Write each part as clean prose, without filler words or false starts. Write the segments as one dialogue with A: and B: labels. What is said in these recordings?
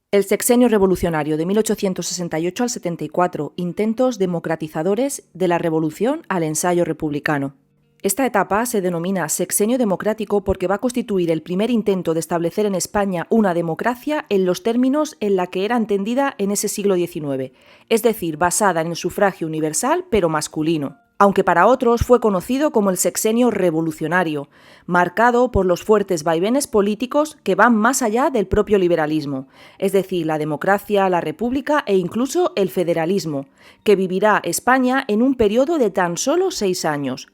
A: El sexenio revolucionario de 1868 al 74, intentos democratizadores de la revolución al ensayo republicano. Esta etapa se denomina sexenio democrático porque va a constituir el primer intento de establecer en España una democracia en los términos en la que era entendida en ese siglo XIX, es decir, basada en el sufragio universal pero masculino, aunque para otros fue conocido como el sexenio revolucionario, marcado por los fuertes vaivenes políticos que van más allá del propio liberalismo, es decir, la democracia, la república e incluso el federalismo, que vivirá España en un periodo de tan solo 6 años.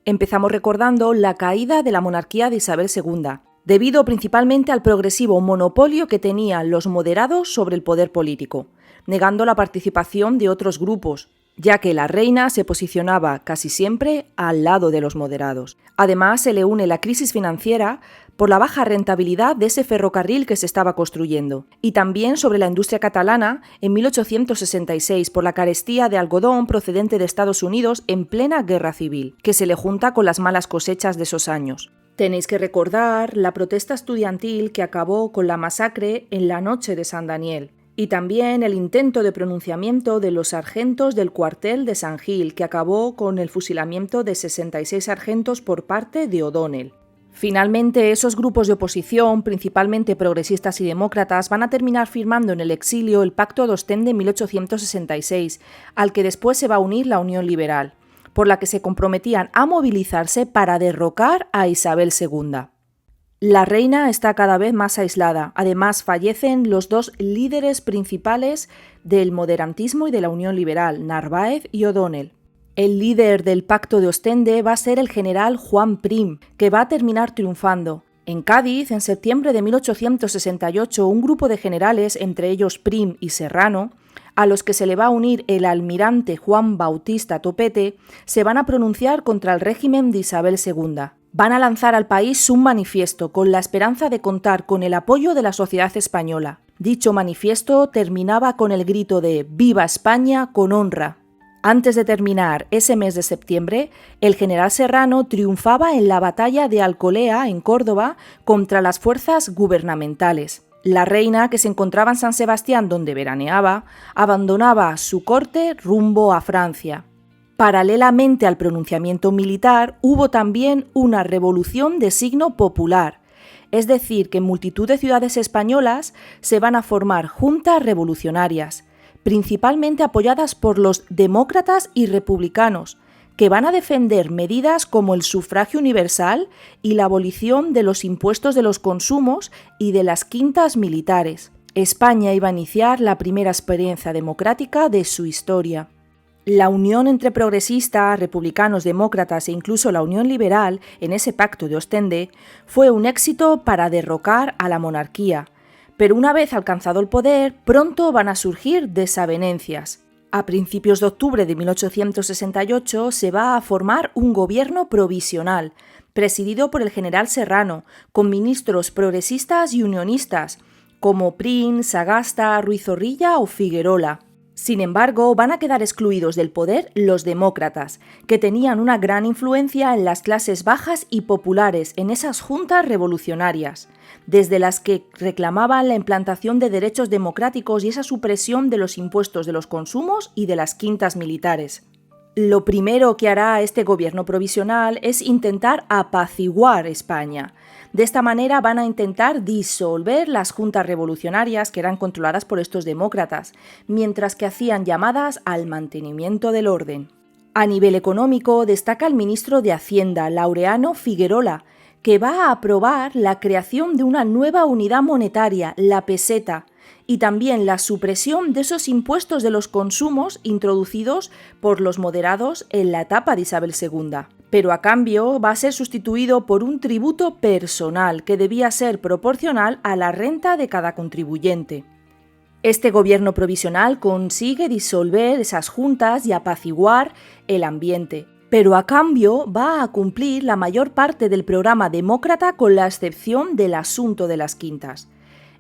A: Empezamos recordando la caída de la monarquía de Isabel II, debido principalmente al progresivo monopolio que tenían los moderados sobre el poder político, negando la participación de otros grupos, ya que la reina se posicionaba casi siempre al lado de los moderados. Además, se le une la crisis financiera por la baja rentabilidad de ese ferrocarril que se estaba construyendo, y también sobre la industria catalana en 1866 por la carestía de algodón procedente de Estados Unidos en plena guerra civil, que se le junta con las malas cosechas de esos años. Tenéis que recordar la protesta estudiantil que acabó con la masacre en la noche de San Daniel, y también el intento de pronunciamiento de los sargentos del cuartel de San Gil, que acabó con el fusilamiento de 66 sargentos por parte de O'Donnell. Finalmente, esos grupos de oposición, principalmente progresistas y demócratas, van a terminar firmando en el exilio el Pacto de Ostende en 1866, al que después se va a unir la Unión Liberal, por la que se comprometían a movilizarse para derrocar a Isabel II. La reina está cada vez más aislada. Además, fallecen los dos líderes principales del moderantismo y de la Unión Liberal, Narváez y O'Donnell. El líder del Pacto de Ostende va a ser el general Juan Prim, que va a terminar triunfando. En Cádiz, en septiembre de 1868, un grupo de generales, entre ellos Prim y Serrano, a los que se le va a unir el almirante Juan Bautista Topete, se van a pronunciar contra el régimen de Isabel II. Van a lanzar al país un manifiesto con la esperanza de contar con el apoyo de la sociedad española. Dicho manifiesto terminaba con el grito de «Viva España con honra». Antes de terminar ese mes de septiembre, el general Serrano triunfaba en la batalla de Alcolea, en Córdoba, contra las fuerzas gubernamentales. La reina, que se encontraba en San Sebastián, donde veraneaba, abandonaba su corte rumbo a Francia. Paralelamente al pronunciamiento militar, hubo también una revolución de signo popular, es decir, que en multitud de ciudades españolas se van a formar juntas revolucionarias, principalmente apoyadas por los demócratas y republicanos, que van a defender medidas como el sufragio universal y la abolición de los impuestos de los consumos y de las quintas militares. España iba a iniciar la primera experiencia democrática de su historia. La unión entre progresistas, republicanos, demócratas e incluso la Unión Liberal en ese pacto de Ostende fue un éxito para derrocar a la monarquía. Pero una vez alcanzado el poder, pronto van a surgir desavenencias. A principios de octubre de 1868 se va a formar un gobierno provisional, presidido por el general Serrano, con ministros progresistas y unionistas, como Prim, Sagasta, Ruiz Zorrilla o Figuerola. Sin embargo, van a quedar excluidos del poder los demócratas, que tenían una gran influencia en las clases bajas y populares en esas juntas revolucionarias, desde las que reclamaban la implantación de derechos democráticos y esa supresión de los impuestos de los consumos y de las quintas militares. Lo primero que hará este gobierno provisional es intentar apaciguar España. De esta manera van a intentar disolver las juntas revolucionarias que eran controladas por estos demócratas, mientras que hacían llamadas al mantenimiento del orden. A nivel económico destaca el ministro de Hacienda, Laureano Figuerola, que va a aprobar la creación de una nueva unidad monetaria, la peseta, y también la supresión de esos impuestos de los consumos introducidos por los moderados en la etapa de Isabel II. Pero a cambio va a ser sustituido por un tributo personal que debía ser proporcional a la renta de cada contribuyente. Este gobierno provisional consigue disolver esas juntas y apaciguar el ambiente, pero a cambio va a cumplir la mayor parte del programa demócrata con la excepción del asunto de las quintas.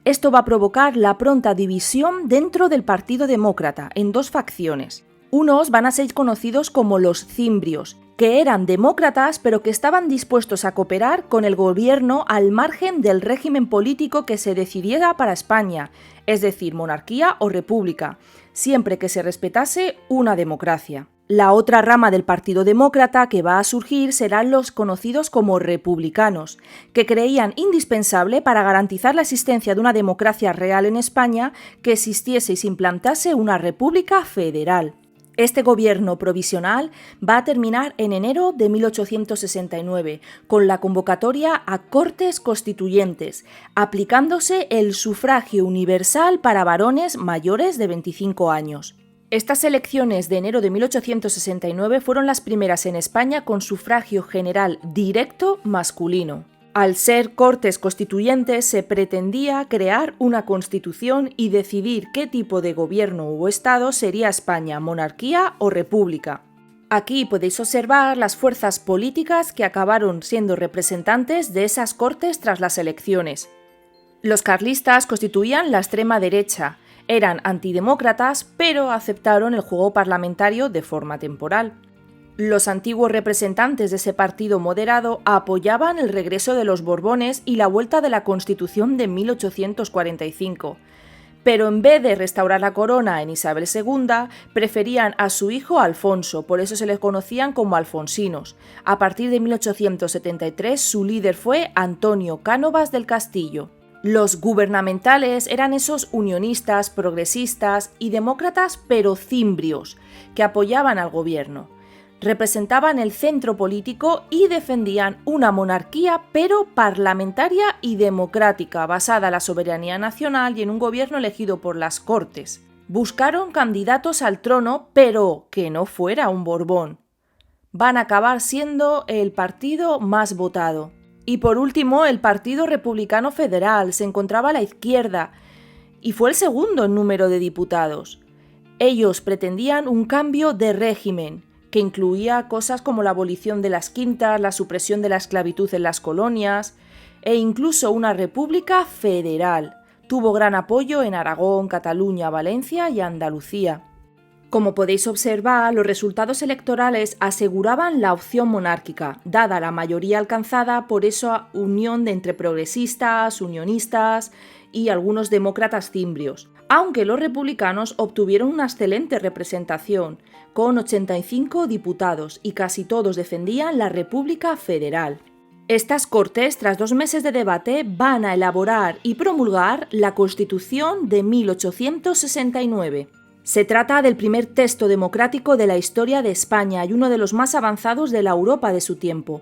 A: Esto va a provocar la pronta división dentro del Partido Demócrata en dos facciones. Unos van a ser conocidos como los cimbrios, que eran demócratas pero que estaban dispuestos a cooperar con el gobierno al margen del régimen político que se decidiera para España, es decir, monarquía o república, siempre que se respetase una democracia. La otra rama del Partido Demócrata que va a surgir serán los conocidos como republicanos, que creían indispensable para garantizar la existencia de una democracia real en España que existiese y se implantase una república federal. Este gobierno provisional va a terminar en enero de 1869, con la convocatoria a Cortes Constituyentes, aplicándose el sufragio universal para varones mayores de 25 años. Estas elecciones de enero de 1869 fueron las primeras en España con sufragio general directo masculino. Al ser Cortes Constituyentes se pretendía crear una constitución y decidir qué tipo de gobierno o estado sería España, monarquía o república. Aquí podéis observar las fuerzas políticas que acabaron siendo representantes de esas Cortes tras las elecciones. Los carlistas constituían la extrema derecha, eran antidemócratas, pero aceptaron el juego parlamentario de forma temporal. Los antiguos representantes de ese partido moderado apoyaban el regreso de los Borbones y la vuelta de la Constitución de 1845, pero en vez de restaurar la corona en Isabel II, preferían a su hijo Alfonso, por eso se les conocían como alfonsinos. A partir de 1873 su líder fue Antonio Cánovas del Castillo. Los gubernamentales eran esos unionistas, progresistas y demócratas pero cimbrios, que apoyaban al gobierno. Representaban el centro político y defendían una monarquía pero parlamentaria y democrática, basada en la soberanía nacional y en un gobierno elegido por las Cortes. Buscaron candidatos al trono, pero que no fuera un Borbón. Van a acabar siendo el partido más votado. Y por último, el Partido Republicano Federal se encontraba a la izquierda y fue el segundo en número de diputados. Ellos pretendían un cambio de régimen, que incluía cosas como la abolición de las quintas, la supresión de la esclavitud en las colonias e incluso una república federal. Tuvo gran apoyo en Aragón, Cataluña, Valencia y Andalucía. Como podéis observar, los resultados electorales aseguraban la opción monárquica, dada la mayoría alcanzada por esa unión de entre progresistas, unionistas y algunos demócratas cimbrios, aunque los republicanos obtuvieron una excelente representación, con 85 diputados, y casi todos defendían la República Federal. Estas Cortes, tras 2 meses de debate, van a elaborar y promulgar la Constitución de 1869. Se trata del primer texto democrático de la historia de España y uno de los más avanzados de la Europa de su tiempo.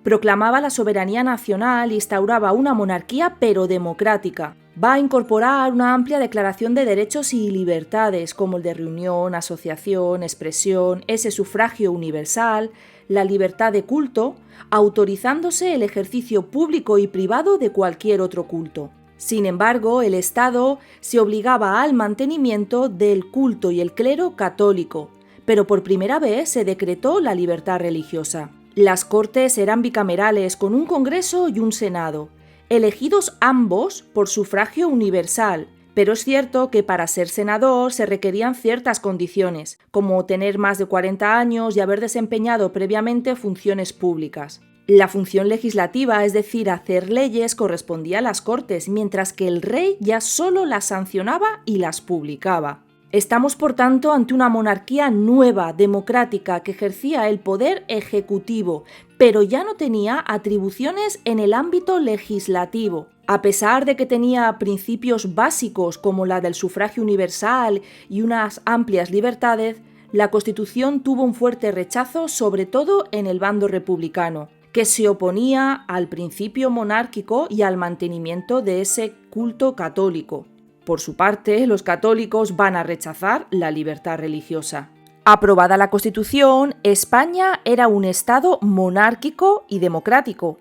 A: Proclamaba la soberanía nacional y instauraba una monarquía pero democrática. Va a incorporar una amplia declaración de derechos y libertades como el de reunión, asociación, expresión, ese sufragio universal, la libertad de culto, autorizándose el ejercicio público y privado de cualquier otro culto. Sin embargo, el Estado se obligaba al mantenimiento del culto y el clero católico, pero por primera vez se decretó la libertad religiosa. Las Cortes eran bicamerales con un Congreso y un Senado, elegidos ambos por sufragio universal, pero es cierto que para ser senador se requerían ciertas condiciones, como tener más de 40 años y haber desempeñado previamente funciones públicas. La función legislativa, es decir, hacer leyes, correspondía a las Cortes, mientras que el rey ya solo las sancionaba y las publicaba. Estamos, por tanto, ante una monarquía nueva, democrática, que ejercía el poder ejecutivo, pero ya no tenía atribuciones en el ámbito legislativo. A pesar de que tenía principios básicos como la del sufragio universal y unas amplias libertades, la Constitución tuvo un fuerte rechazo, sobre todo en el bando republicano, que se oponía al principio monárquico y al mantenimiento de ese culto católico. Por su parte, los católicos van a rechazar la libertad religiosa. Aprobada la Constitución, España era un Estado monárquico y democrático,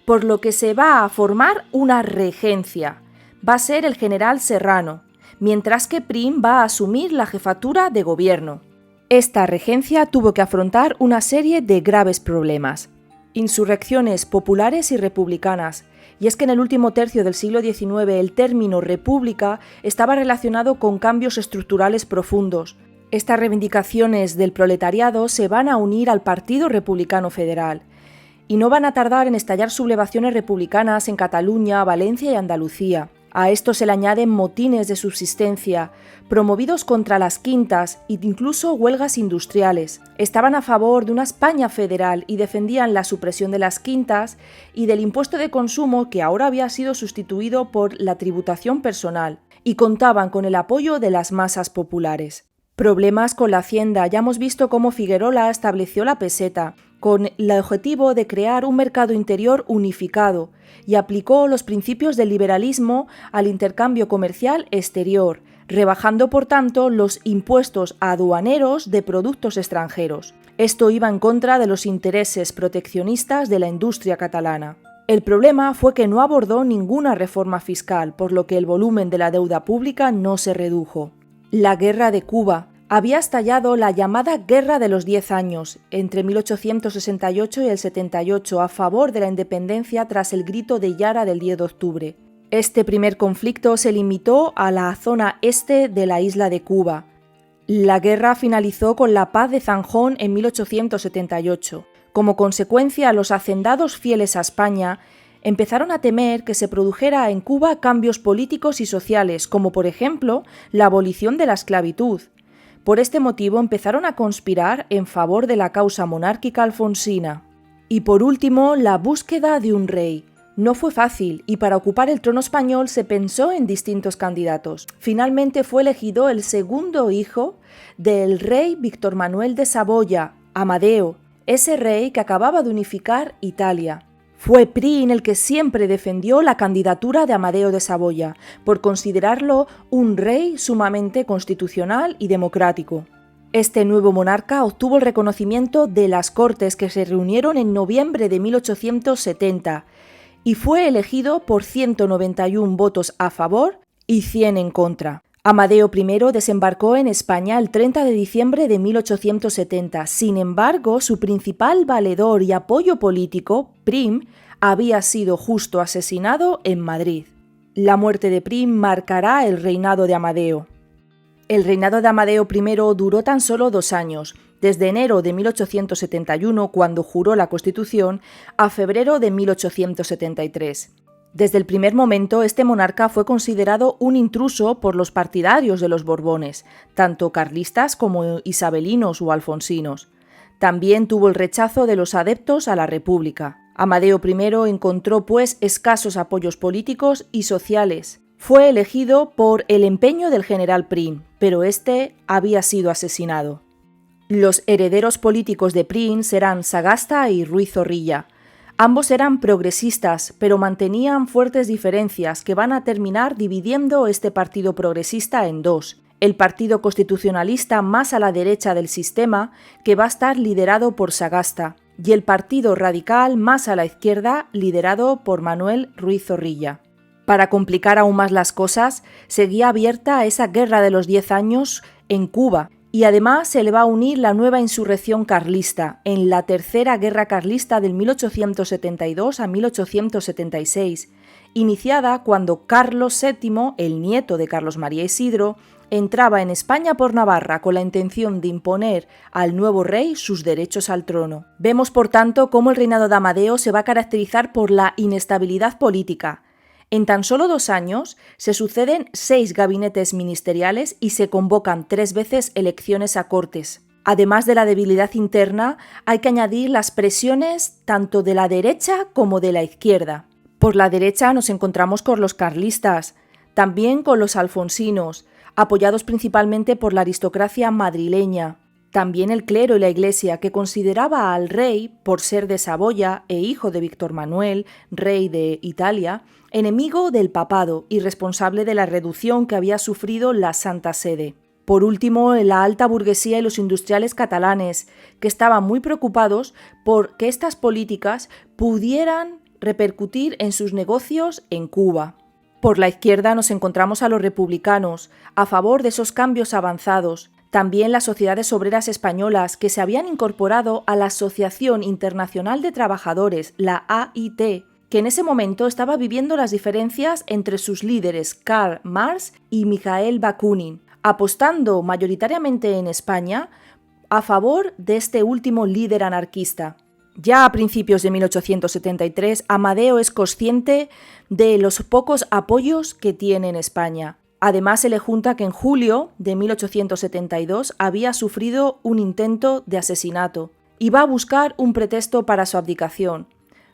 A: por lo que se va a formar una regencia. Va a ser el general Serrano, mientras que Prim va a asumir la jefatura de gobierno. Esta regencia tuvo que afrontar una serie de graves problemas. Insurrecciones populares y republicanas, y es que en el último tercio del siglo XIX el término república estaba relacionado con cambios estructurales profundos. Estas reivindicaciones del proletariado se van a unir al Partido Republicano Federal y no van a tardar en estallar sublevaciones republicanas en Cataluña, Valencia y Andalucía. A esto se le añaden motines de subsistencia, promovidos contra las quintas e incluso huelgas industriales. Estaban a favor de una España federal y defendían la supresión de las quintas y del impuesto de consumo, que ahora había sido sustituido por la tributación personal, y contaban con el apoyo de las masas populares. Problemas con la hacienda. Ya hemos visto cómo Figuerola estableció la peseta, con el objetivo de crear un mercado interior unificado, y aplicó los principios del liberalismo al intercambio comercial exterior, rebajando por tanto los impuestos aduaneros de productos extranjeros. Esto iba en contra de los intereses proteccionistas de la industria catalana. El problema fue que no abordó ninguna reforma fiscal, por lo que el volumen de la deuda pública no se redujo. La Guerra de Cuba. Había estallado la llamada Guerra de los 10 años, entre 1868 y el 78, a favor de la independencia tras el grito de Yara del 10 de octubre. Este primer conflicto se limitó a la zona este de la isla de Cuba. La guerra finalizó con la Paz de Zanjón en 1878. Como consecuencia, los hacendados fieles a España empezaron a temer que se produjera en Cuba cambios políticos y sociales, como por ejemplo la abolición de la esclavitud. Por este motivo empezaron a conspirar en favor de la causa monárquica alfonsina. Y por último, la búsqueda de un rey. No fue fácil y para ocupar el trono español se pensó en distintos candidatos. Finalmente fue elegido el segundo hijo del rey Víctor Manuel de Saboya, Amadeo, ese rey que acababa de unificar Italia. Fue Prim el que siempre defendió la candidatura de Amadeo de Saboya, por considerarlo un rey sumamente constitucional y democrático. Este nuevo monarca obtuvo el reconocimiento de las Cortes, que se reunieron en noviembre de 1870, y fue elegido por 191 votos a favor y 100 en contra. Amadeo I desembarcó en España el 30 de diciembre de 1870. Sin embargo, su principal valedor y apoyo político, Prim, había sido justo asesinado en Madrid. La muerte de Prim marcará el reinado de Amadeo. El reinado de Amadeo I duró tan solo 2 años, desde enero de 1871, cuando juró la Constitución, a febrero de 1873. Desde el primer momento, este monarca fue considerado un intruso por los partidarios de los Borbones, tanto carlistas como isabelinos o alfonsinos. También tuvo el rechazo de los adeptos a la República. Amadeo I encontró, pues, escasos apoyos políticos y sociales. Fue elegido por el empeño del general Prim, pero este había sido asesinado. Los herederos políticos de Prim serán Sagasta y Ruiz Zorrilla. Ambos eran progresistas, pero mantenían fuertes diferencias que van a terminar dividiendo este partido progresista en dos. El partido constitucionalista más a la derecha del sistema, que va a estar liderado por Sagasta, y el partido radical más a la izquierda, liderado por Manuel Ruiz Zorrilla. Para complicar aún más las cosas, seguía abierta esa guerra de los 10 años en Cuba, y además se le va a unir la nueva insurrección carlista, en la Tercera Guerra Carlista del 1872 a 1876, iniciada cuando Carlos VII, el nieto de Carlos María Isidro, entraba en España por Navarra con la intención de imponer al nuevo rey sus derechos al trono. Vemos, por tanto, cómo el reinado de Amadeo se va a caracterizar por la inestabilidad política. En tan solo 2 años se suceden 6 gabinetes ministeriales y se convocan 3 veces elecciones a Cortes. Además de la debilidad interna, hay que añadir las presiones tanto de la derecha como de la izquierda. Por la derecha nos encontramos con los carlistas, también con los alfonsinos, apoyados principalmente por la aristocracia madrileña. También el clero y la Iglesia, que consideraba al rey, por ser de Saboya e hijo de Víctor Manuel, rey de Italia, enemigo del papado y responsable de la reducción que había sufrido la Santa Sede. Por último, la alta burguesía y los industriales catalanes, que estaban muy preocupados por que estas políticas pudieran repercutir en sus negocios en Cuba. Por la izquierda nos encontramos a los republicanos, a favor de esos cambios avanzados. También las sociedades obreras españolas, que se habían incorporado a la Asociación Internacional de Trabajadores, la AIT, que en ese momento estaba viviendo las diferencias entre sus líderes Karl Marx y Mikhail Bakunin. apostando mayoritariamente en España a favor de este último líder anarquista. Ya a principios de 1873, Amadeo es consciente de los pocos apoyos que tiene en España. Además, se le junta que en julio de 1872 había sufrido un intento de asesinato y va a buscar un pretexto para su abdicación.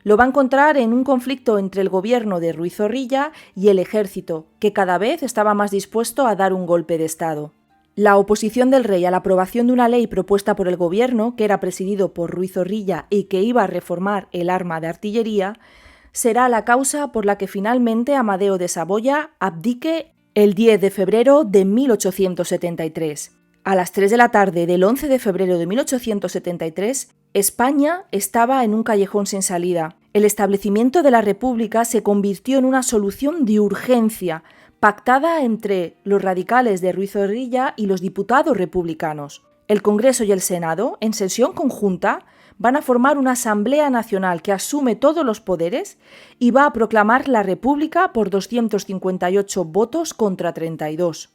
A: Lo va a encontrar en un conflicto entre el gobierno de Ruiz Zorrilla y el ejército, que cada vez estaba más dispuesto a dar un golpe de Estado. La oposición del rey a la aprobación de una ley propuesta por el gobierno, que era presidido por Ruiz Zorrilla y que iba a reformar el arma de artillería, será la causa por la que finalmente Amadeo de Saboya abdique el 10 de febrero de 1873. A las 3 de la tarde del 11 de febrero de 1873, España estaba en un callejón sin salida. El establecimiento de la República se convirtió en una solución de urgencia, pactada entre los radicales de Ruiz Zorrilla y los diputados republicanos. El Congreso y el Senado, en sesión conjunta, van a formar una Asamblea Nacional que asume todos los poderes y va a proclamar la República por 258 votos contra 32.